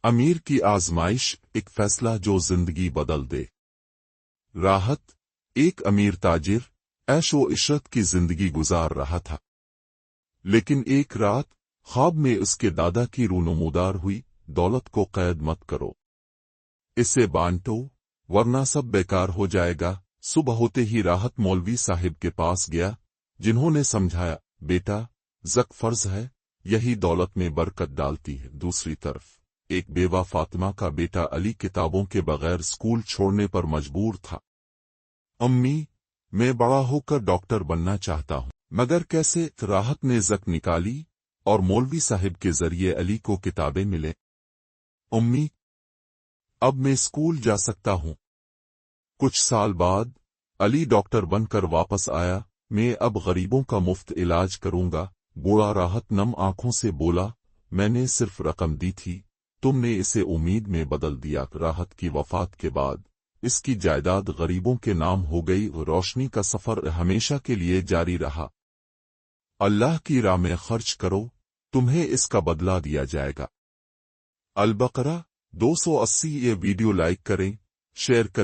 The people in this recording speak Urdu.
امیر کی آزمائش، ایک فیصلہ جو زندگی بدل دے۔ راحت، ایک امیر تاجر عیش و عشرت کی زندگی گزار رہا تھا، لیکن ایک رات خواب میں اس کے دادا کی روح نمودار ہوئی، دولت کو قید مت کرو، اسے بانٹو ورنہ سب بیکار ہو جائے گا۔ صبح ہوتے ہی راحت مولوی صاحب کے پاس گیا، جنہوں نے سمجھایا، بیٹا، زکوٰۃ فرض ہے، یہی دولت میں برکت ڈالتی ہے۔ دوسری طرف ایک بیوہ فاطمہ کا بیٹا علی کتابوں کے بغیر اسکول چھوڑنے پر مجبور تھا۔ امی، میں بڑا ہو کر ڈاکٹر بننا چاہتا ہوں، مگر کیسے؟ راحت نے زک نکالی اور مولوی صاحب کے ذریعے علی کو کتابیں ملیں۔ امی، اب میں اسکول جا سکتا ہوں۔ کچھ سال بعد علی ڈاکٹر بن کر واپس آیا۔ میں اب غریبوں کا مفت علاج کروں گا۔ بوڑھا راحت نم آنکھوں سے بولا، میں نے صرف رقم دی تھی، تم نے اسے امید میں بدل دیا۔ راحت کی وفات کے بعد اس کی جائیداد غریبوں کے نام ہو گئی اور روشنی کا سفر ہمیشہ کے لیے جاری رہا۔ اللہ کی راہ میں خرچ کرو، تمہیں اس کا بدلہ دیا جائے گا۔ البقرہ 280۔ یہ ویڈیو لائک کریں، شیئر کریں۔